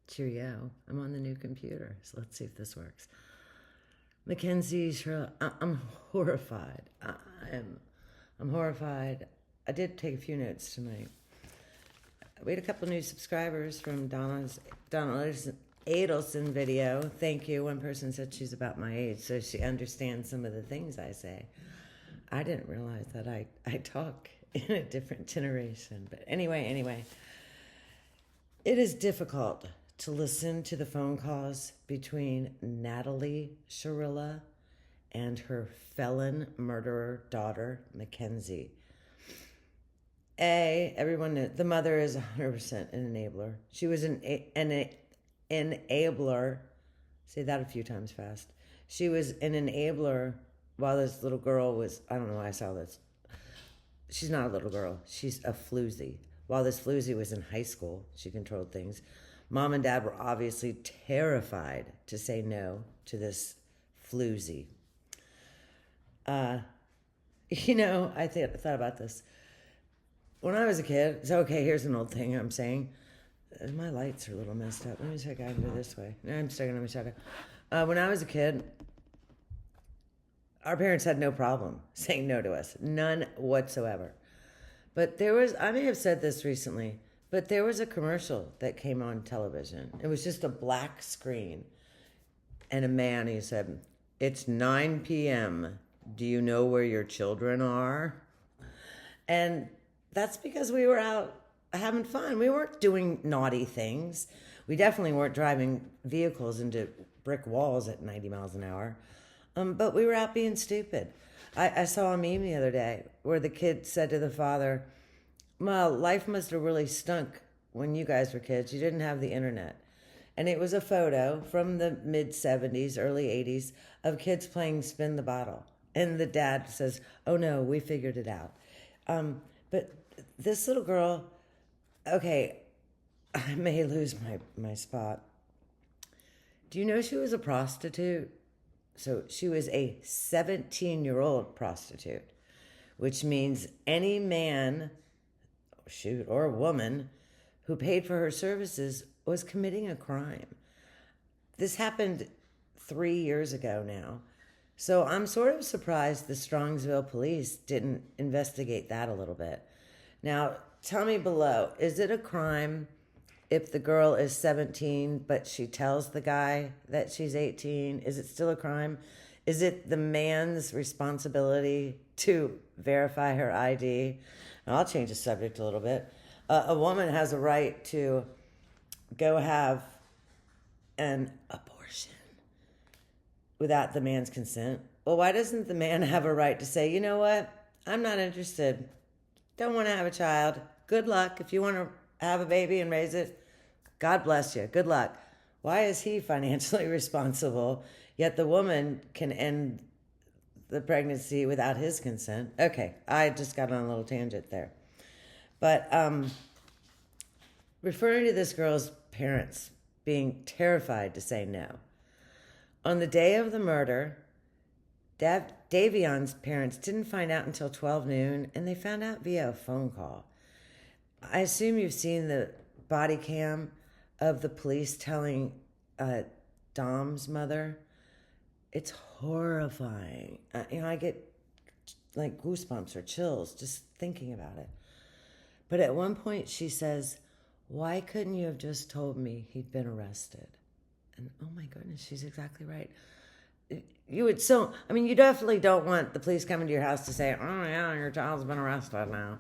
Cheerio. I'm on the new computer, so let's see if this works. Mackensie, Sherrill, I'm horrified. I'm horrified. I did take a few notes tonight. We had a couple new subscribers from Donna Adelson video. Thank you. One person said she's about my age, so she understands some of the things I say. I didn't realize that I talk in a different generation. But anyway, it is difficult to listen to the phone calls between Natalie Sharilla and her felon murderer daughter, Mackensie. Everyone knew the mother is 100% an enabler. She was an enabler. Say that a few times fast. She was an enabler while this little girl was, I don't know why I saw this. She's not a little girl. She's a Floozy. While this Floozy was in high school, she controlled things. Mom and dad were obviously terrified to say no to this Floozy. I thought about this. When I was a kid, so okay, here's an old thing I'm saying. My lights are a little messed up. Let me check out and go this way. No, I'm stuck in my shadow. When I was a kid, our parents had no problem saying no to us. None whatsoever. But I may have said this recently, but there was a commercial that came on television. It was just a black screen. And a man, he said, "It's 9 p.m. Do you know where your children are?" And that's because we were out having fun. We weren't doing naughty things. We definitely weren't driving vehicles into brick walls at 90 miles an hour. But we were out being stupid. I saw a meme the other day where the kid said to the father, "Well, life must have really stunk when you guys were kids. You didn't have the internet." And it was a photo from the mid-70s, early 80s of kids playing spin the bottle. And the dad says, "Oh no, we figured it out." But this little girl, okay, I may lose my spot. Do you know she was a prostitute? So she was a 17-year-old prostitute, which means any man, or woman, who paid for her services was committing a crime. This happened 3 years ago now. So I'm sort of surprised the Strongsville police didn't investigate that a little bit. Now, tell me below, is it a crime if the girl is 17 but she tells the guy that she's 18? Is it still a crime? Is it the man's responsibility to verify her ID? And I'll change the subject a little bit. A woman has a right to go have an abortion without the man's consent. Well, why doesn't the man have a right to say, "You know what? I'm not interested. Don't want to have a child. Good luck. If you want to have a baby and raise it, God bless you. Good luck." Why is he financially responsible, yet the woman can end the pregnancy without his consent? Okay, I just got on a little tangent there. But referring to this girl's parents being terrified to say no. On the day of the murder, Davion's parents didn't find out until 12 noon, and they found out via a phone call. I assume you've seen the body cam of the police telling Dom's mother. It's horrifying. I get like goosebumps or chills just thinking about it. But at one point she says, "Why couldn't you have just told me he'd been arrested?" And oh my goodness, she's exactly right. You definitely don't want the police coming to your house to say, "Oh yeah, your child's been arrested now."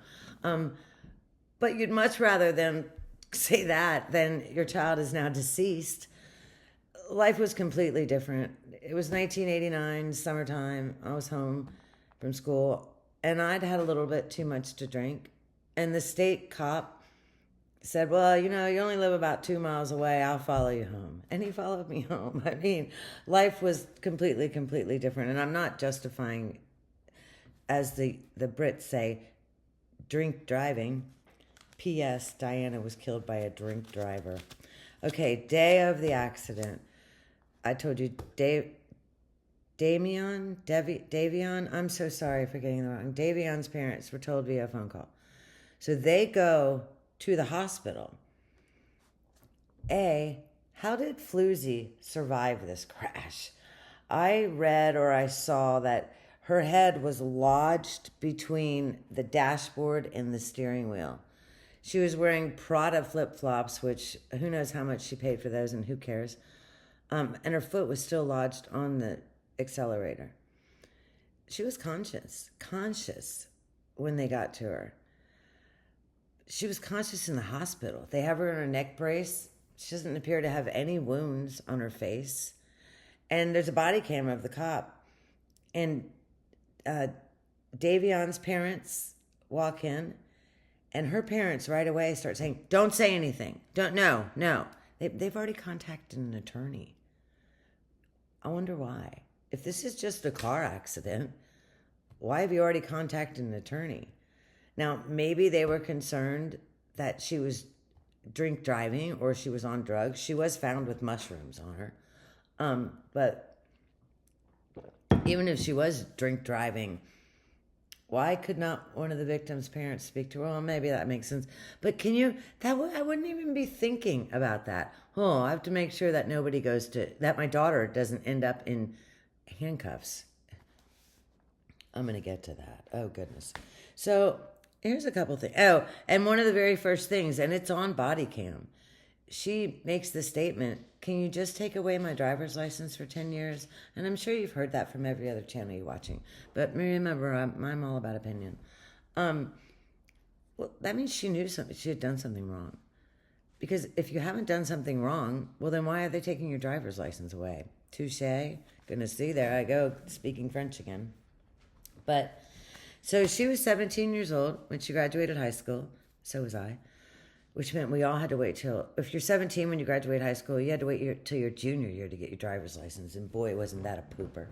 But you'd much rather them say that than your child is now deceased. Life was completely different. It was 1989, summertime. I was home from school, and I'd had a little bit too much to drink. And the state cop said, "Well, you only live about 2 miles away. I'll follow you home." And he followed me home. I mean, life was completely, completely different. And I'm not justifying, as the Brits say, drink driving. P.S. Diana was killed by a drink driver. Okay, day of the accident. I told you, Davion, I'm so sorry for getting the wrong. Davion's parents were told via phone call. So they go to the hospital. How did Floozy survive this crash? I read or I saw that her head was lodged between the dashboard and the steering wheel. She was wearing Prada flip-flops, which who knows how much she paid for those and who cares. And her foot was still lodged on the accelerator. She was conscious when they got to her. She was conscious in the hospital. They have her in a neck brace. She doesn't appear to have any wounds on her face. And there's a body camera of the cop. And Davion's parents walk in, and her parents right away start saying, don't say anything. No. They've already contacted an attorney. I wonder why. If this is just a car accident, why have you already contacted an attorney? Now, maybe they were concerned that she was drink driving or she was on drugs. She was found with mushrooms on her. But even if she was drink driving, why could not one of the victim's parents speak to her? Well, maybe that makes sense. But I wouldn't even be thinking about that. Oh, I have to make sure that that my daughter doesn't end up in handcuffs. I'm going to get to that. Oh, goodness. So here's a couple things. Oh, and one of the very first things, and it's on body cam, she makes the statement, can you just take away my driver's license for 10 years? And I'm sure you've heard that from every other channel you're watching. But remember, I'm all about opinion. Well, that means she knew something. She had done something wrong. Because if you haven't done something wrong, well, then why are they taking your driver's license away? Touche. Goodness, see, there I go, speaking French again. But, so she was 17 years old when she graduated high school. So was I. Which meant we all had to wait till, if you're 17 when you graduate high school, you had to wait till your junior year to get your driver's license. And boy, wasn't that a pooper.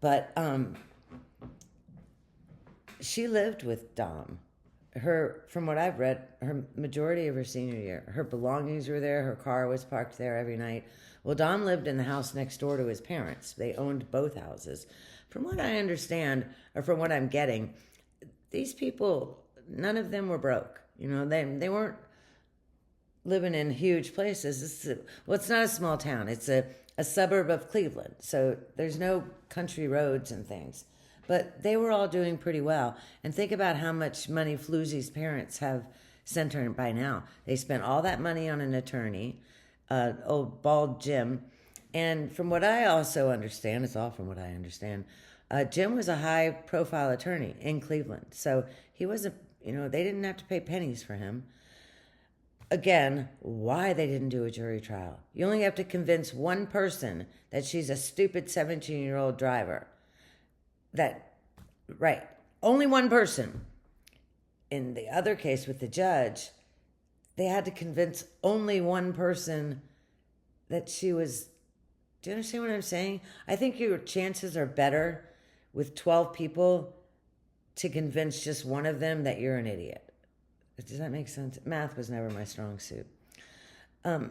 But she lived with Dom. From what I've read, her majority of her senior year. Her belongings were there. Her car was parked there every night. Well, Dom lived in the house next door to his parents. They owned both houses. From what I understand, or from what I'm getting, these people, none of them were broke. You know, they weren't living in huge places. It's not a small town. It's a suburb of Cleveland. So there's no country roads and things. But they were all doing pretty well. And think about how much money Floozy's parents have sent her by now. They spent all that money on an attorney, old bald Jim. And from what I also understand, it's all from what I understand, Jim was a high-profile attorney in Cleveland. So he wasn't, they didn't have to pay pennies for him. Again, why they didn't do a jury trial. You only have to convince one person that she's a stupid 17-year-old driver. Right. Only one person. In the other case with the judge, they had to convince only one person that she was... Do you understand what I'm saying? I think your chances are better with 12 people to convince just one of them that you're an idiot. Does that make sense? Math was never my strong suit. She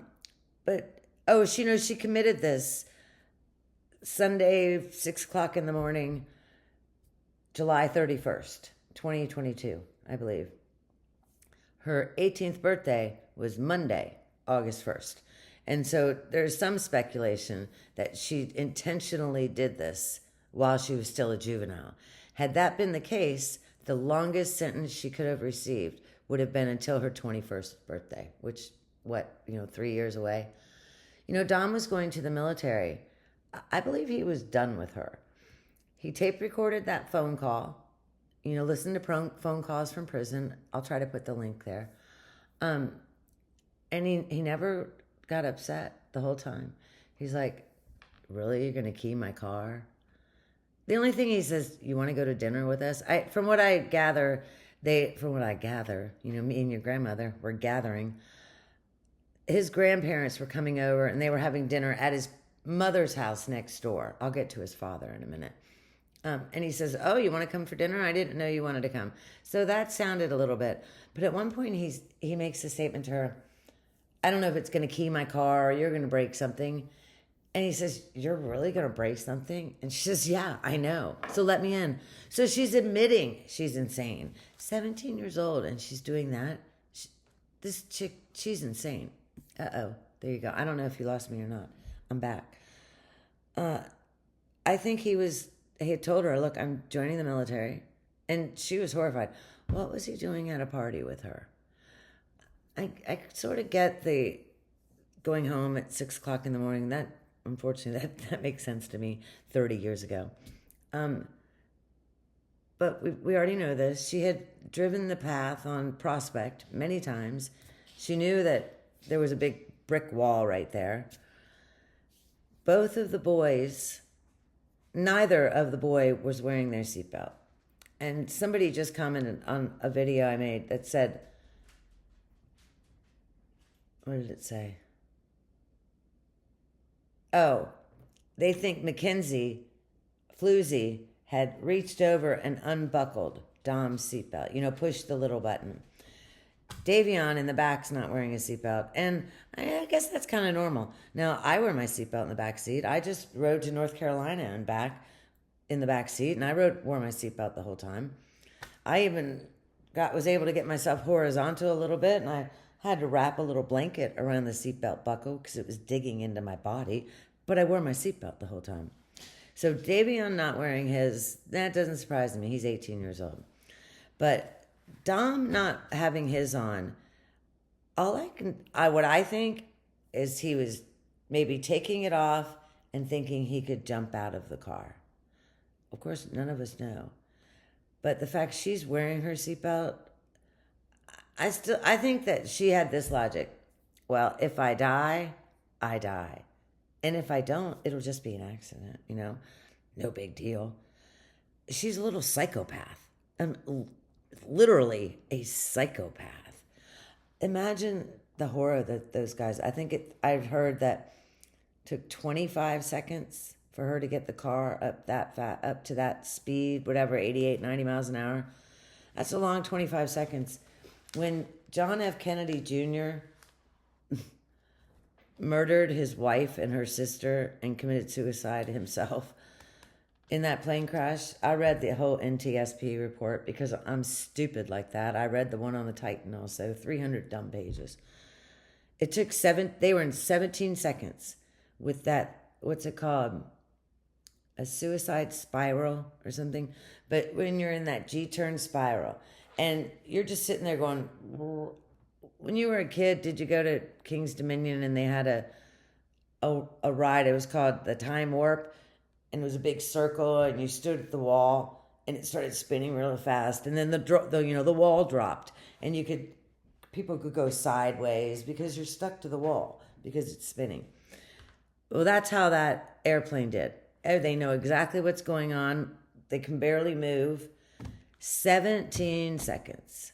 committed this Sunday, 6 o'clock in the morning, July 31st, 2022, I believe. Her 18th birthday was Monday, August 1st. And so there's some speculation that she intentionally did this while she was still a juvenile. Had that been the case, the longest sentence she could have received would have been until her 21st birthday, which, 3 years away? Dom was going to the military. I believe he was done with her. He tape recorded that phone call, listened to phone calls from prison. I'll try to put the link there. And he never got upset the whole time. He's like, really, you're going to key my car? The only thing he says, you want to go to dinner with us? From what I gather, me and your grandmother were gathering. His grandparents were coming over and they were having dinner at his mother's house next door. I'll get to his father in a minute. And he says, oh, you want to come for dinner? I didn't know you wanted to come. So that sounded a little bit. But at one point he makes a statement to her, I don't know if it's going to key my car or you're going to break something. And he says, you're really going to break something? And she says, yeah, I know. So let me in. So she's admitting she's insane. 17 years old and she's doing that. This chick, she's insane. Uh-oh. There you go. I don't know if you lost me or not. I'm back. I think he had told her, look, I'm joining the military. And she was horrified. What was he doing at a party with her? I sort of get the going home at 6 o'clock in the morning. That, unfortunately, that makes sense to me 30 years ago. But we already know this. She had driven the path on Prospect many times. She knew that there was a big brick wall right there. Both of the boys, neither of the boy was wearing their seatbelt. And somebody just commented on a video I made that said, what did it say? Oh, they think MACKENSIE, Floozy, had reached over and unbuckled Dom's seatbelt. Pushed the little button. Davion in the back's not wearing a seatbelt. And I guess that's kind of normal. Now, I wear my seatbelt in the back seat. I just rode to North Carolina and back in the back seat, and I wore my seatbelt the whole time. I even was able to get myself horizontal a little bit, and I had to wrap a little blanket around the seatbelt buckle because it was digging into my body, but I wore my seatbelt the whole time. So Davion not wearing his, that doesn't surprise me. He's 18 years old. But Dom not having his on, what I think is he was maybe taking it off and thinking he could jump out of the car. Of course, none of us know. But the fact she's wearing her seatbelt, I think that she had this logic. Well, if I die, I die. And if I don't, it'll just be an accident, No big deal. She's a little psychopath. Literally a psychopath. Imagine the horror that those guys, I've heard that took 25 seconds for her to get the car up to that speed, whatever, 88, 90 miles an hour. That's a long 25 seconds. When John F. Kennedy Jr. murdered his wife and her sister and committed suicide himself in that plane crash, I read the whole NTSB report because I'm stupid like that. I read the one on the Titan also, 300 dumb pages. It took they were in 17 seconds with that, what's it called? A suicide spiral or something. But when you're in that G-turn spiral and you're just sitting there going, when you were a kid, did you go to King's Dominion and they had a ride? It was called the Time Warp, and it was a big circle, and you stood at the wall, and it started spinning really fast, and then the wall dropped, and people could go sideways because you're stuck to the wall because it's spinning. Well, that's how that airplane did. They know exactly what's going on. They can barely move. 17 seconds.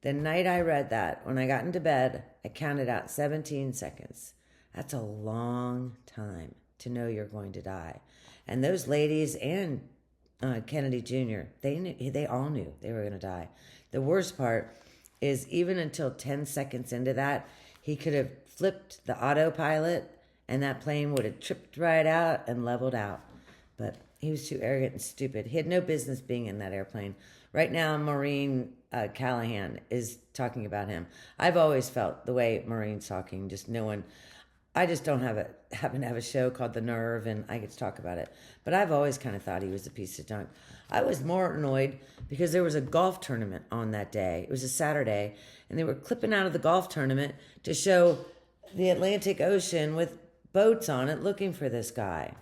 The night I read that, when I got into bed, I counted out 17 seconds. That's a long time to know you're going to die. And those ladies and Kennedy Jr., they all knew they were going to die. The worst part is even until 10 seconds into that, he could have flipped the autopilot and that plane would have tripped right out and leveled out. But he was too arrogant and stupid. He had no business being in that airplane. Right now, Maureen Callahan is talking about him. I've always felt the way Maureen's talking, just no one. I just don't happen to have a show called The Nerve, and I get to talk about it. But I've always kind of thought he was a piece of junk. I was more annoyed because there was a golf tournament on that day. It was a Saturday, and they were clipping out of the golf tournament to show the Atlantic Ocean with boats on it looking for this guy.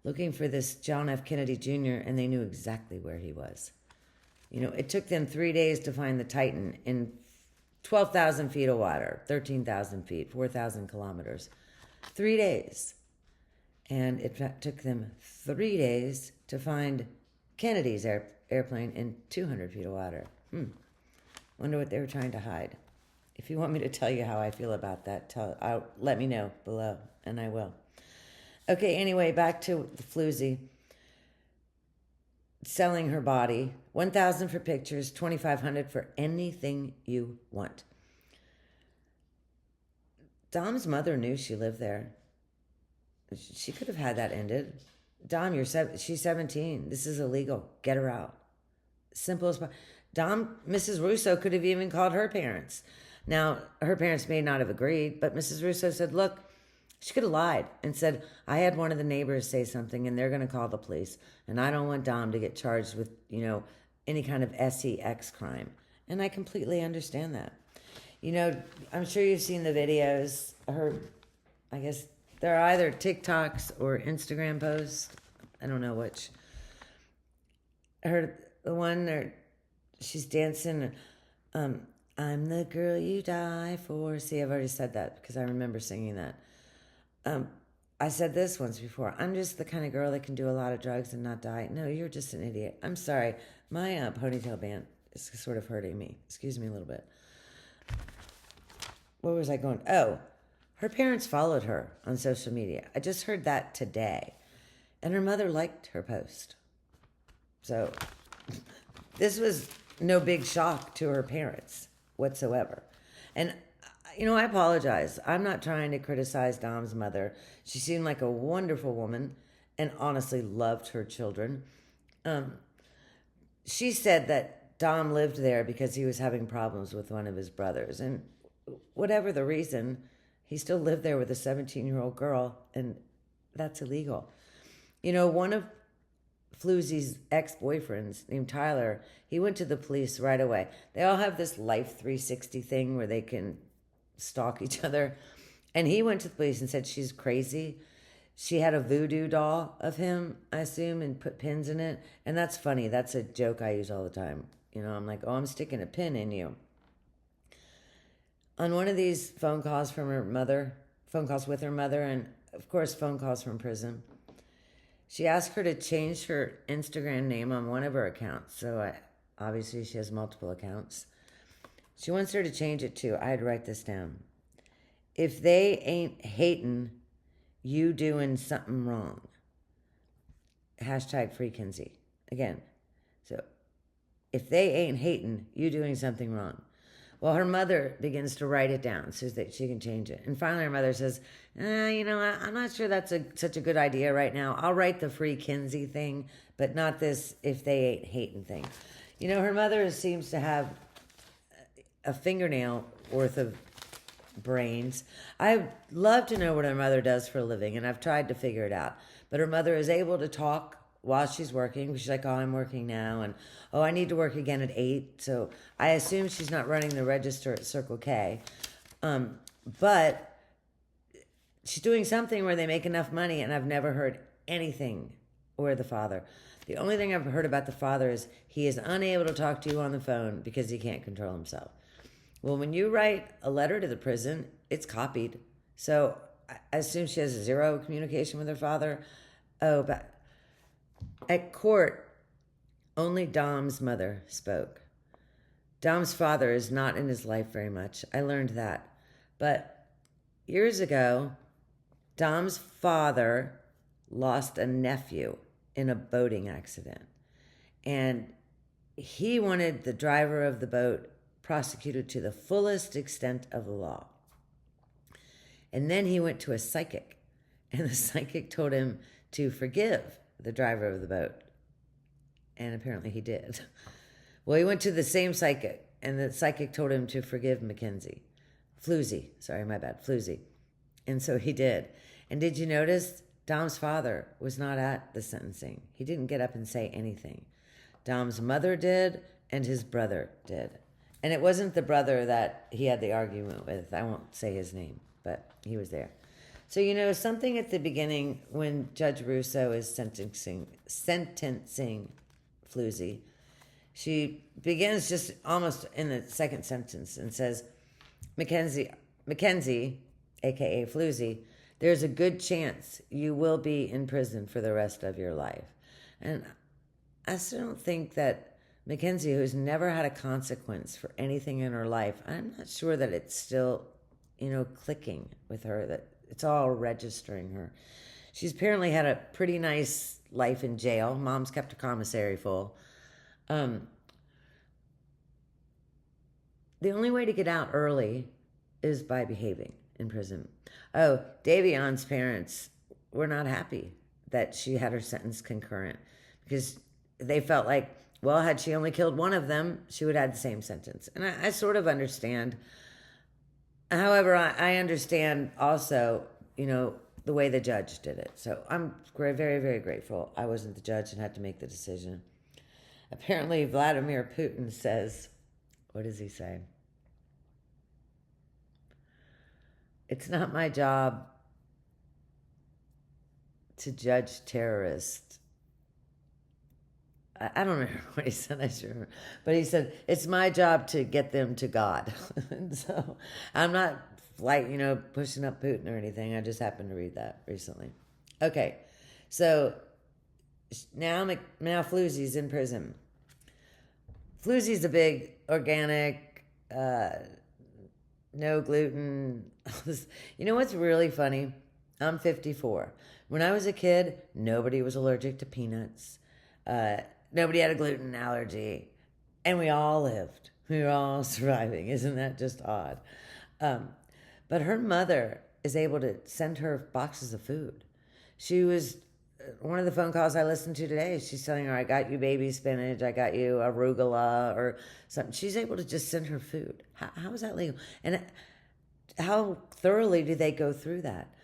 Looking for this John F. Kennedy Jr., and they knew exactly where he was. It took them 3 days to find the Titan in 12,000 feet of water, 13,000 feet, 4,000 kilometers. 3 days. And it took them 3 days to find Kennedy's airplane in 200 feet of water. Wonder what they were trying to hide. If you want me to tell you how I feel about that, let me know below, and I will. Okay, anyway, back to the Floozy. Selling her body. $1,000 for pictures, $2,500 for anything you want. Dom's mother knew she lived there. She could have had that ended. Dom, she's 17. This is illegal. Get her out. Simple as possible. Mrs. Russo could have even called her parents. Now, her parents may not have agreed, but Mrs. Russo said, look, she could have lied and said, I had one of the neighbors say something and they're going to call the police. And I don't want Dom to get charged with, any kind of sex crime. And I completely understand that. I'm sure you've seen the videos. I guess they're either TikToks or Instagram posts. I don't know which. The one there, she's dancing. I'm the girl you die for. See, I've already said that because I remember singing that. I said this once before. I'm just the kind of girl that can do a lot of drugs and not die. No, you're just an idiot. I'm sorry. My ponytail band is sort of hurting me. Excuse me a little bit. Where was I going? Oh, her parents followed her on social media. I just heard that today. And her mother liked her post. So this was no big shock to her parents whatsoever. And I apologize. I'm not trying to criticize Dom's mother. She seemed like a wonderful woman and honestly loved her children. She said that Dom lived there because he was having problems with one of his brothers. And whatever the reason, he still lived there with a 17-year-old girl, and that's illegal. One of Floozy's ex-boyfriends named Tyler, he went to the police right away. They all have this Life 360 thing where they can stalk each other. And he went to the police and said she's crazy. She had a voodoo doll of him, I assume, and put pins in it. And that's funny. That's a joke I use all the time. I'm like, I'm sticking a pin in you. On one of these phone calls with her mother, and of course phone calls from prison, she asked her to change her Instagram name on one of her accounts. So obviously she has multiple accounts. She wants her to change it to, I had to write this down, if they ain't hating, you doing something wrong. Hashtag free Kinsey. Again, so if they ain't hating, you doing something wrong. Well, her mother begins to write it down so that she can change it. And finally her mother says, I'm not sure that's such a good idea right now. I'll write the free Kinsey thing, but not this if they ain't hating thing. Her mother seems to have a fingernail worth of brains. I'd love to know what her mother does for a living, and I've tried to figure it out. But her mother is able to talk while she's working. She's like, I'm working now, and I need to work again at 8. So I assume she's not running the register at Circle K. But she's doing something where they make enough money, and I've never heard anything or the father. The only thing I've heard about the father is he is unable to talk to you on the phone because he can't control himself. Well, when you write a letter to the prison, it's copied. So I assume she has zero communication with her father. Oh, but at court, only Dom's mother spoke. Dom's father is not in his life very much. I learned that. But years ago, Dom's father lost a nephew in a boating accident. And he wanted the driver of the boat prosecuted to the fullest extent of the law. And then he went to a psychic, and the psychic told him to forgive the driver of the boat. And apparently he did. Well, he went to the same psychic, and the psychic told him to forgive Floozy. Sorry, my bad. Floozy. And so he did. And did you notice Dom's father was not at the sentencing? He didn't get up and say anything. Dom's mother did, and his brother did. And it wasn't the brother that he had the argument with. I won't say his name, but he was there. So, something at the beginning when Judge Russo is sentencing Floozy, she begins just almost in the second sentence and says, Mackenzie, a.k.a. Floozy, there's a good chance you will be in prison for the rest of your life. And I still don't think that Mackenzie, who's never had a consequence for anything in her life, I'm not sure that it's still, clicking with her, that it's all registering her. She's apparently had a pretty nice life in jail. Mom's kept her commissary full. The only way to get out early is by behaving in prison. Oh, Davion's parents were not happy that she had her sentence concurrent because they felt like, well, had she only killed one of them, she would have had the same sentence. And I sort of understand. However, I understand also, the way the judge did it. So I'm very, very grateful I wasn't the judge and had to make the decision. Apparently, Vladimir Putin says, what does he say? It's not my job to judge terrorists. I don't remember what he said. I should remember. But he said, it's my job to get them to God. And so I'm not pushing up Putin or anything. I just happened to read that recently. Okay. So now Floozy's in prison. Floozy's a big organic, no gluten. You know what's really funny? I'm 54. When I was a kid, nobody was allergic to peanuts. Nobody had a gluten allergy. And we all lived. We were all surviving. Isn't that just odd? But her mother is able to send her boxes of food. She was, one of the phone calls I listened to today, she's telling her, I got you baby spinach, I got you arugula or something. She's able to just send her food. How is that legal? And how thoroughly do they go through that?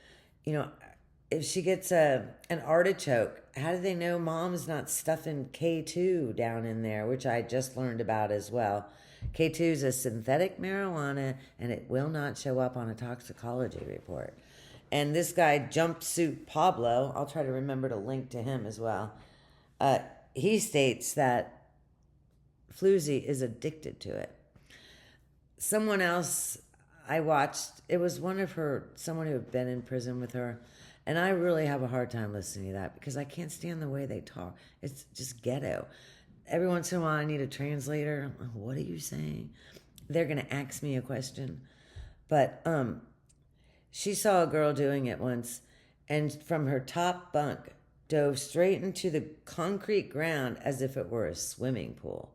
If she gets an artichoke, how do they know mom's not stuffing K2 down in there, which I just learned about as well. K2 is a synthetic marijuana, and it will not show up on a toxicology report. And this guy, Jumpsuit Pablo, I'll try to remember to link to him as well. He states that Floozy is addicted to it. Someone else I watched, it was someone who had been in prison with her. And I really have a hard time listening to that because I can't stand the way they talk. It's just ghetto. Every once in a while, I need a translator. What are you saying? They're going to ask me a question. But she saw a girl doing it once, and from her top bunk, dove straight into the concrete ground as if it were a swimming pool.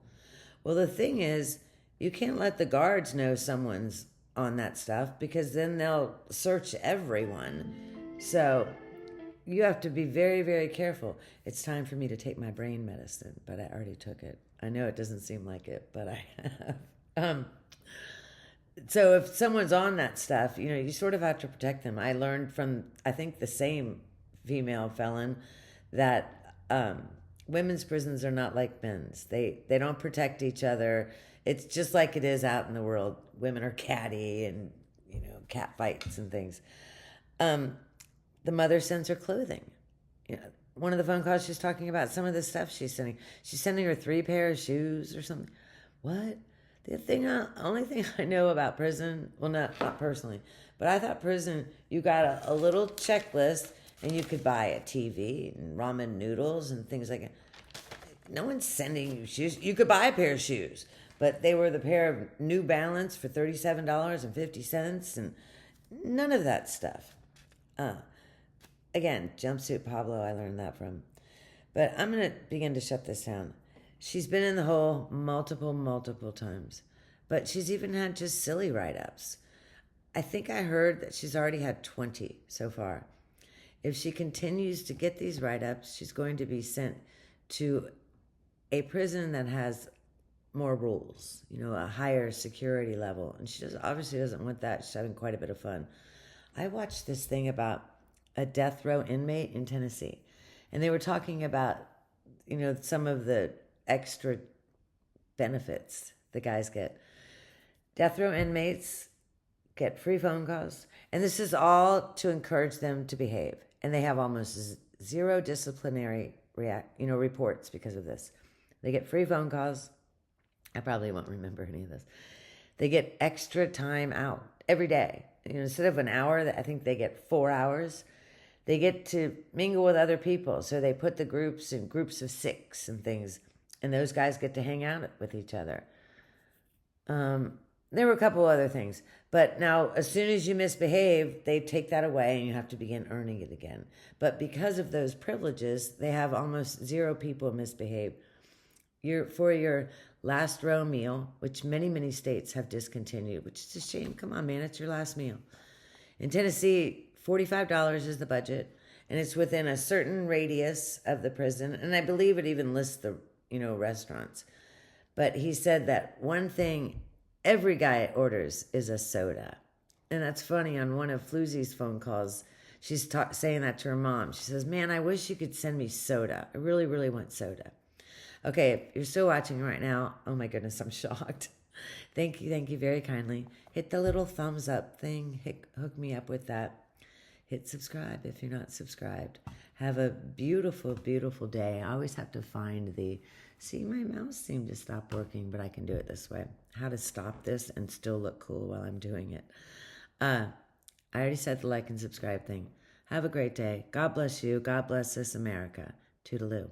Well, the thing is, you can't let the guards know someone's on that stuff because then they'll search everyone. So you have to be very, very careful. It's time for me to take my brain medicine, but I already took it. I know it doesn't seem like it, but I have. So if someone's on that stuff, you sort of have to protect them. I learned from, I think, the same female felon that women's prisons are not like men's. They don't protect each other. It's just like it is out in the world. Women are catty and, cat fights and things. The mother sends her clothing. One of the phone calls she's talking about some of the stuff she's sending. She's sending her 3 pair of shoes or something. What? The only thing I know about prison, well, not personally, but I thought prison, you got a little checklist and you could buy a TV and ramen noodles and things like that. No one's sending you shoes. You could buy a pair of shoes, but they were the pair of New Balance for $37.50 and none of that stuff. Again, Jumpsuit Pablo, I learned that from. But I'm going to begin to shut this down. She's been in the hole multiple times. But she's even had just silly write-ups. I think I heard that she's already had 20 so far. If she continues to get these write-ups, she's going to be sent to a prison that has more rules, a higher security level. And she obviously doesn't want that. She's having quite a bit of fun. I watched this thing about a death row inmate in Tennessee. And they were talking about, some of the extra benefits the guys get. Death row inmates get free phone calls. And this is all to encourage them to behave. And they have almost zero disciplinary reports because of this. They get free phone calls. I probably won't remember any of this. They get extra time out every day. Instead of an hour, I think they get 4 hours. They get to mingle with other people. So they put the groups in groups of 6 and things. And those guys get to hang out with each other. There were a couple other things. But now, as soon as you misbehave, they take that away and you have to begin earning it again. But because of those privileges, they have almost 0 people misbehave. For your last row meal, which many states have discontinued, which is a shame. Come on, man, it's your last meal. In Tennessee, $45 is the budget, and it's within a certain radius of the prison, and I believe it even lists the, restaurants. But he said that one thing every guy orders is a soda. And that's funny. On one of Floozy's phone calls, she's saying that to her mom. She says, man, I wish you could send me soda. I really, really want soda. Okay, if you're still watching right now, oh my goodness, I'm shocked. Thank you very kindly. Hit the little thumbs up thing. Hook me up with that. Hit subscribe if you're not subscribed. Have a beautiful, beautiful day. I always have to find see, my mouse seemed to stop working, but I can do it this way. How to stop this and still look cool while I'm doing it. I already said the like and subscribe thing. Have a great day. God bless you. God bless this America. Toodaloo.